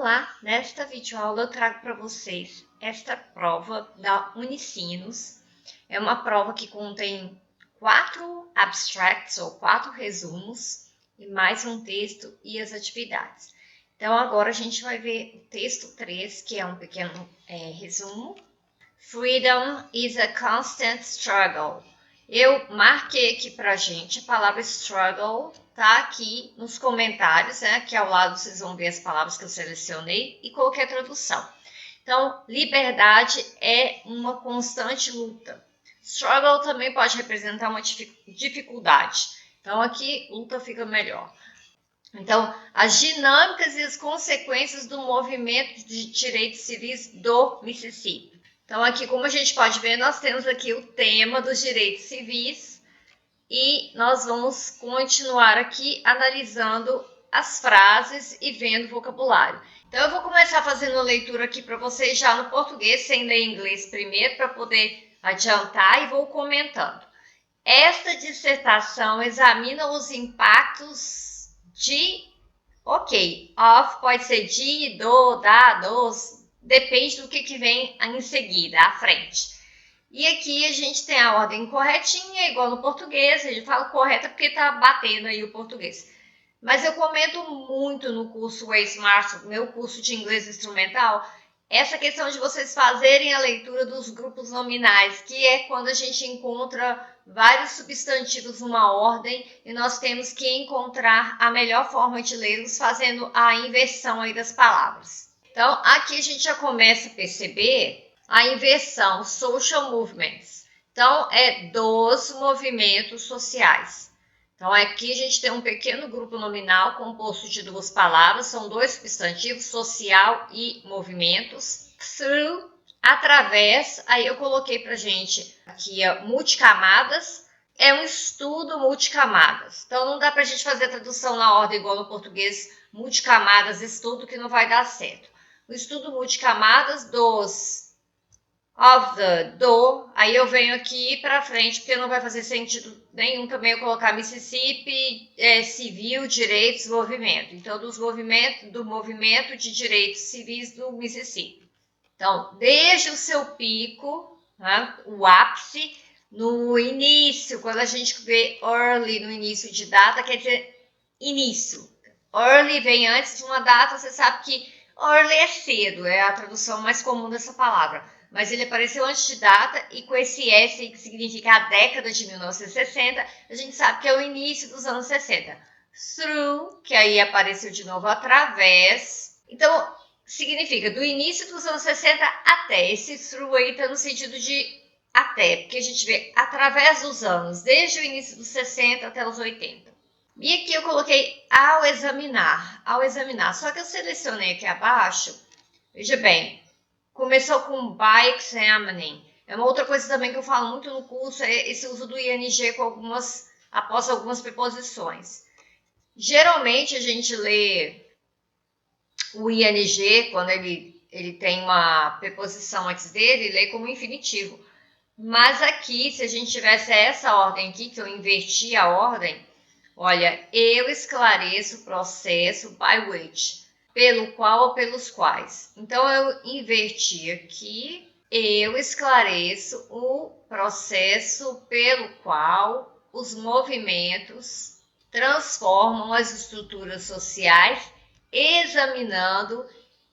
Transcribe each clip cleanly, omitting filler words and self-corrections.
Olá, nesta videoaula eu trago para vocês esta prova da Unicinos. É uma prova que contém 4 abstracts ou 4 resumos e mais um texto e as atividades. Então agora a gente vai ver o texto 3, que é um pequeno resumo. Freedom is a constant struggle. Eu marquei aqui pra gente a palavra struggle, tá aqui nos comentários, né? Aqui ao lado vocês vão ver as palavras que eu selecionei e coloquei a tradução. Então, liberdade é uma constante luta. Struggle também pode representar uma dificuldade. Então, aqui, luta fica melhor. Então, as dinâmicas e as consequências do movimento de direitos civis do Mississippi. Então, aqui, como a gente pode ver, nós temos aqui o tema dos direitos civis e nós vamos continuar aqui analisando as frases e vendo o vocabulário. Então, eu vou começar fazendo a leitura aqui para vocês já no português, sem ler em inglês primeiro, para poder adiantar, e vou comentando. Esta dissertação examina os impactos of pode ser de, do, da, dos, depende do que vem em seguida, à frente. E aqui a gente tem a ordem corretinha, igual no português, a gente fala correta porque está batendo aí o português. Mas eu comento muito no curso Way Smart, meu curso de inglês instrumental, essa questão de vocês fazerem a leitura dos grupos nominais, que é quando a gente encontra vários substantivos numa ordem e nós temos que encontrar a melhor forma de lê-los fazendo a inversão aí das palavras. Então, aqui a gente já começa a perceber a inversão, social movements. Então, é dos movimentos sociais. Então, aqui a gente tem um pequeno grupo nominal composto de duas palavras, são dois substantivos, social e movimentos. Through, através, aí eu coloquei pra gente aqui multicamadas, é um estudo multicamadas. Então, não dá pra gente fazer a tradução na ordem igual no português, multicamadas, estudo, que não vai dar certo. O estudo multicamadas dos aí eu venho aqui para frente, porque não vai fazer sentido nenhum também eu colocar Mississippi, civil, direitos, movimento. Então, do movimento de direitos civis do Mississippi. Então, desde o seu pico, né, o ápice, no início, quando a gente vê early no início de data, quer dizer início. Early vem antes de uma data, você sabe que early é cedo, é a tradução mais comum dessa palavra. Mas ele apareceu antes de data e com esse S, que significa a década de 1960, a gente sabe que é o início dos anos 60. Through, que aí apareceu de novo através. Então, significa do início dos anos 60 até. Esse through aí está no sentido de até, porque a gente vê através dos anos, desde o início dos 60 até os 80. E aqui eu coloquei ao examinar. Só que eu selecionei aqui abaixo, veja bem, começou com by examining. É uma outra coisa também que eu falo muito no curso, é esse uso do ing após algumas preposições. Geralmente a gente lê o ing quando ele tem uma preposição antes dele, lê como infinitivo. Mas aqui, se a gente tivesse essa ordem aqui, que eu inverti a ordem, olha, eu esclareço o processo by which, pelo qual ou pelos quais. Então, eu inverti aqui, eu esclareço o processo pelo qual os movimentos transformam as estruturas sociais, examinando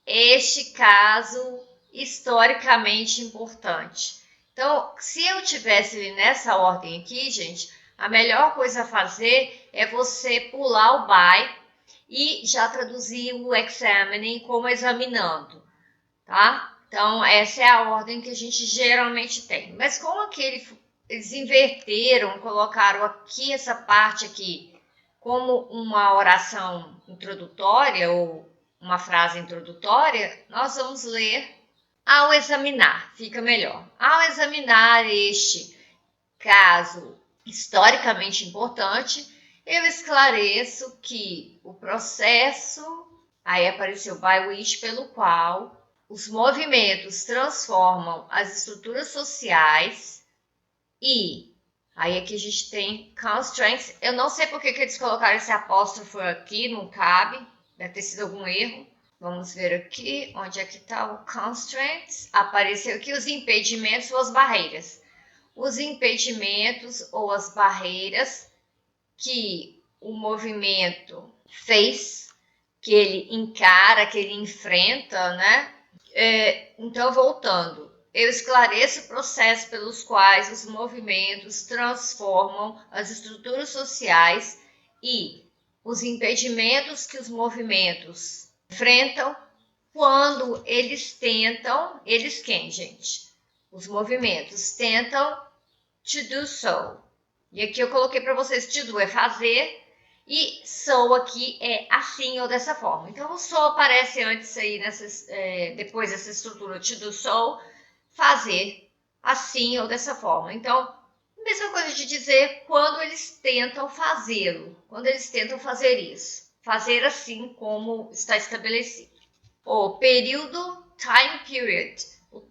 este caso historicamente importante. Então, se eu tivesse nessa ordem aqui, gente, a melhor coisa a fazer é você pular o by e já traduzir o examining como examinando, tá? Então, essa é a ordem que a gente geralmente tem. Mas como aqui eles inverteram, colocaram aqui essa parte aqui como uma oração introdutória ou uma frase introdutória, nós vamos ler ao examinar, fica melhor. Ao examinar este caso historicamente importante, eu esclareço que o processo, aí apareceu by which, pelo qual os movimentos transformam as estruturas sociais e, aí aqui a gente tem constraints, eu não sei porque que eles colocaram esse apóstrofo aqui, não cabe, deve ter sido algum erro, Vamos ver aqui, onde é que está o constraints? Apareceu aqui os impedimentos ou as barreiras. Os impedimentos ou as barreiras que o movimento fez, que ele encara, que ele enfrenta, né? Então, voltando, eu esclareço o processo pelos quais os movimentos transformam as estruturas sociais e os impedimentos que os movimentos enfrentam quando eles tentam, eles quem, gente? Os movimentos tentam to do so. E aqui eu coloquei para vocês to do é fazer e so aqui é assim ou dessa forma. Então o so aparece antes aí, depois dessa estrutura to do so, fazer assim ou dessa forma. Então, mesma coisa de dizer quando eles tentam fazê-lo, quando eles tentam fazer isso. Fazer assim como está estabelecido. O período, time period,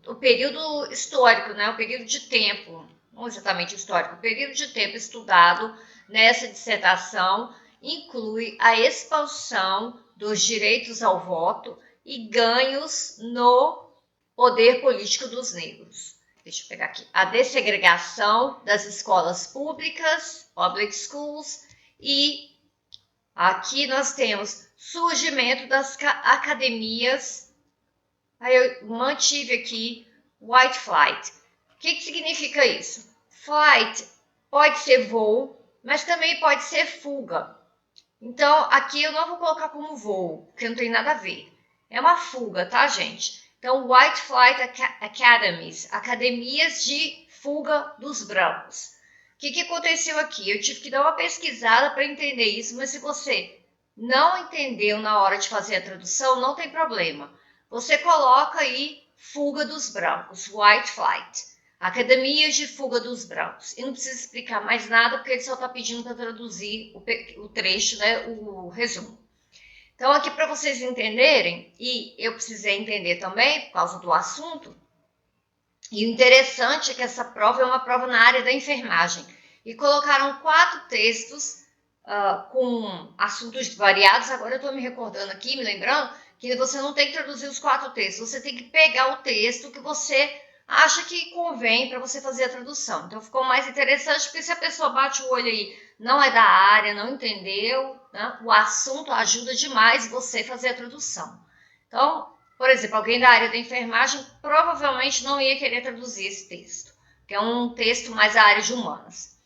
o período histórico, né? O período de tempo, não exatamente histórico, o período de tempo estudado nessa dissertação inclui a expansão dos direitos ao voto e ganhos no poder político dos negros. Deixa eu pegar aqui. A dessegregação das escolas públicas, public schools, e aqui nós temos surgimento das academias. Aí eu mantive aqui white flight. O que significa isso? Flight pode ser voo, mas também pode ser fuga. Então, aqui eu não vou colocar como voo, porque não tem nada a ver. É uma fuga, tá, gente? Então, White Flight Academies, academias de fuga dos brancos. O que aconteceu aqui? Eu tive que dar uma pesquisada para entender isso, mas se você não entendeu na hora de fazer a tradução, não tem problema. Você coloca aí fuga dos brancos, White Flight. Academias de fuga dos brancos. E não precisa explicar mais nada, porque ele só está pedindo para traduzir o trecho, né, o resumo. Então, aqui para vocês entenderem, e eu precisei entender também, por causa do assunto, e o interessante é que essa prova é uma prova na área da enfermagem. E colocaram 4 textos com assuntos variados. Agora eu estou me recordando aqui, me lembrando, que você não tem que traduzir os 4 textos, você tem que pegar o texto que você acha que convém para você fazer a tradução. Então ficou mais interessante, porque se a pessoa bate o olho aí, não é da área, não entendeu, né? O assunto ajuda demais você fazer a tradução. Então, por exemplo, alguém da área da enfermagem provavelmente não ia querer traduzir esse texto, que é um texto mais da área de humanas.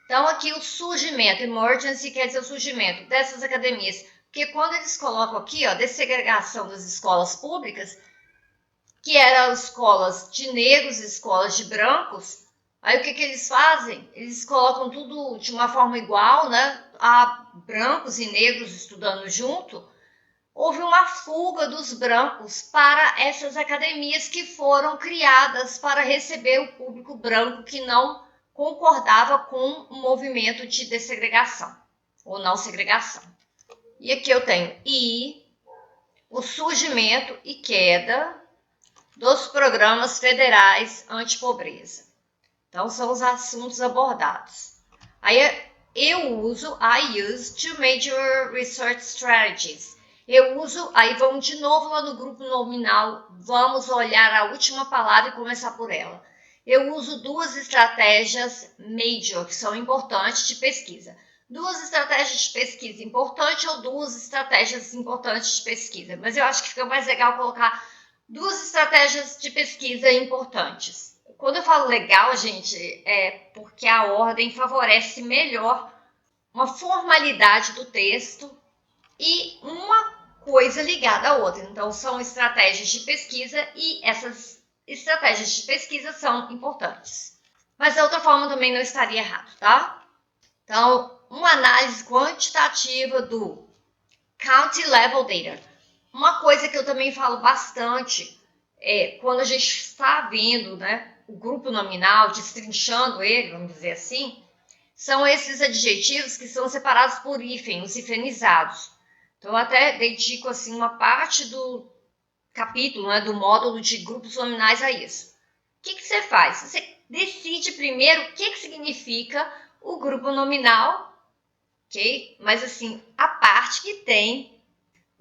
Então, aqui o surgimento, emergency quer dizer o surgimento dessas academias, porque quando eles colocam aqui, ó, dessegregação das escolas públicas, que eram escolas de negros e escolas de brancos, aí o que eles fazem? Eles colocam tudo de uma forma igual, né? Há brancos e negros estudando junto. Houve uma fuga dos brancos para essas academias que foram criadas para receber o público branco que não concordava com o movimento de dessegregação ou não segregação. E aqui eu tenho o surgimento e queda dos programas federais anti-pobreza. Então, são os assuntos abordados. Aí I use two major research strategies. Eu uso, aí vamos de novo lá no grupo nominal, vamos olhar a última palavra e começar por ela. Eu uso 2 estratégias major, que são importantes de pesquisa. 2 estratégias de pesquisa importantes ou 2 estratégias importantes de pesquisa. Mas eu acho que fica mais legal colocar 2 estratégias de pesquisa importantes. Quando eu falo legal, gente, é porque a ordem favorece melhor uma formalidade do texto e uma coisa ligada à outra. Então, são estratégias de pesquisa e essas estratégias de pesquisa são importantes. Mas da outra forma também não estaria errado, tá? Então, uma análise quantitativa do County Level Data. Uma coisa que eu também falo bastante é quando a gente está vendo, né, o grupo nominal, destrinchando ele, vamos dizer assim, são esses adjetivos que são separados por hífen, os hifenizados. Então, eu até dedico assim, uma parte do capítulo, né, do módulo de grupos nominais a isso. O que você faz? Você decide primeiro o que significa o grupo nominal, ok? Mas assim, a parte que tem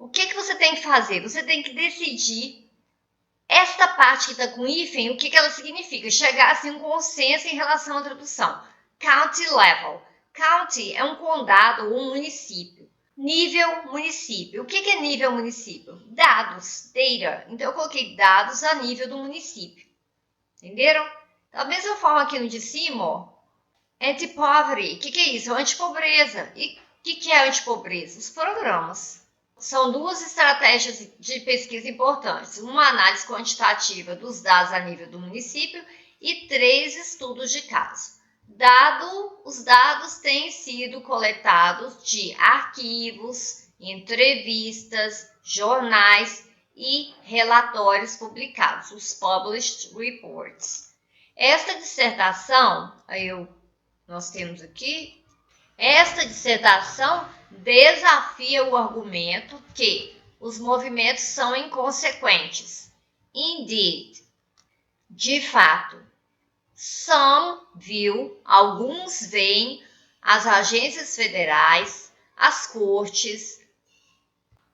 O que você tem que fazer? Você tem que decidir esta parte que está com hífen, o que ela significa? Chegar assim, a um consenso em relação à tradução. County level. County é um condado ou um município. Nível município. O que é nível município? Dados, data. Então, eu coloquei dados a nível do município. Entenderam? Da mesma forma aqui no de cima, ó, anti-poverty. O que é isso? Antipobreza. E o que é antipobreza? Os programas. São duas estratégias de pesquisa importantes. Uma análise quantitativa dos dados a nível do município e 3 estudos de caso. Os dados têm sido coletados de arquivos, entrevistas, jornais e relatórios publicados, os Published Reports. Esta dissertação, nós temos aqui, esta dissertação desafia o argumento que os movimentos são inconsequentes. Indeed, de fato, some viu, alguns veem as agências federais, as cortes,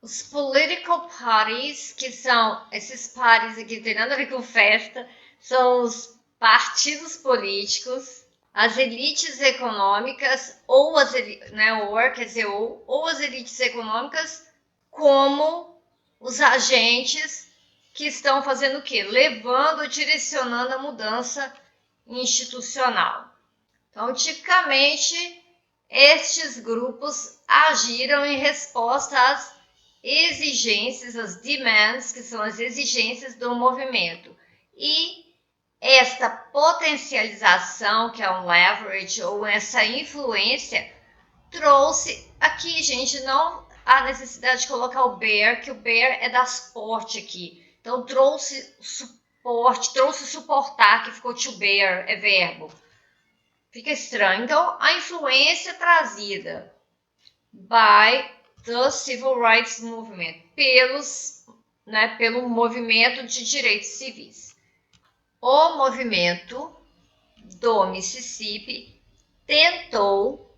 os political parties, que são esses parties aqui, não tem nada a ver com festa, são os partidos políticos, as elites econômicas ou as elites econômicas como os agentes que estão fazendo o quê? Levando, direcionando a mudança institucional. Então, tipicamente, estes grupos agiram em resposta às exigências, as demands, que são as exigências do movimento. E esta potencialização, que é um leverage, ou essa influência, trouxe aqui, gente, não há necessidade de colocar o bear, que o bear é das suporte aqui. Então, trouxe suporte, trouxe suportar, que ficou to bear, é verbo. Fica estranho. Então, a influência trazida by the Civil Rights Movement, pelo movimento de direitos civis. O movimento do Mississippi tentou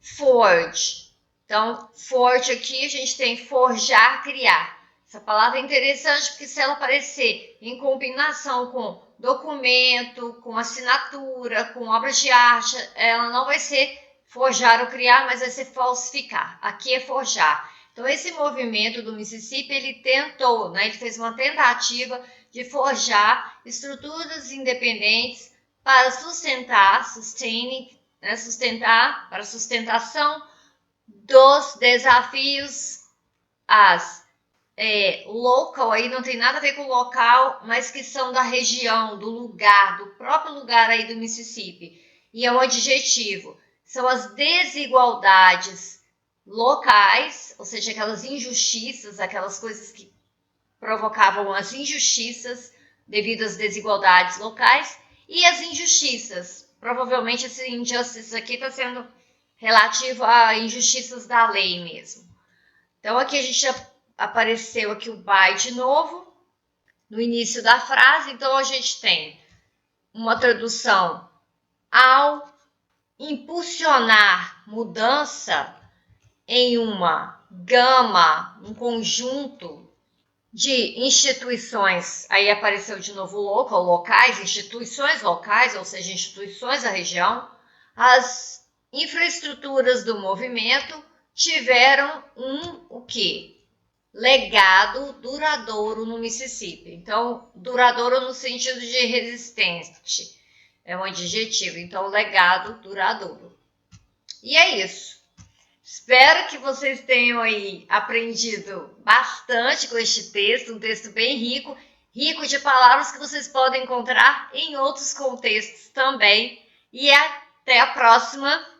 forge. Então, forge aqui a gente tem forjar, criar. Essa palavra é interessante porque se ela aparecer em combinação com documento, com assinatura, com obras de arte, ela não vai ser forjar ou criar, mas vai ser falsificar. Aqui é forjar. Então, esse movimento do Mississippi, ele tentou, ele fez uma tentativa de forjar estruturas independentes para sustentar para a sustentação dos desafios local, aí não tem nada a ver com local, mas que são da região, do lugar, do próprio lugar aí do Mississippi. E é um adjetivo. São as desigualdades locais, ou seja, aquelas injustiças, aquelas coisas que provocavam as injustiças devido às desigualdades locais e as injustiças. Provavelmente esse injustice aqui está sendo relativo a injustiças da lei mesmo. Então aqui a gente já apareceu aqui o by de novo no início da frase. Então a gente tem uma tradução: ao impulsionar mudança em uma gama, um conjunto de instituições, aí apareceu de novo local, locais, instituições locais, ou seja, instituições da região, as infraestruturas do movimento tiveram o quê? Legado duradouro no Mississippi. Então, duradouro no sentido de resistente, é um adjetivo, então legado duradouro. E é isso. Espero que vocês tenham aí aprendido bastante com este texto, um texto bem rico de palavras que vocês podem encontrar em outros contextos também. E até a próxima!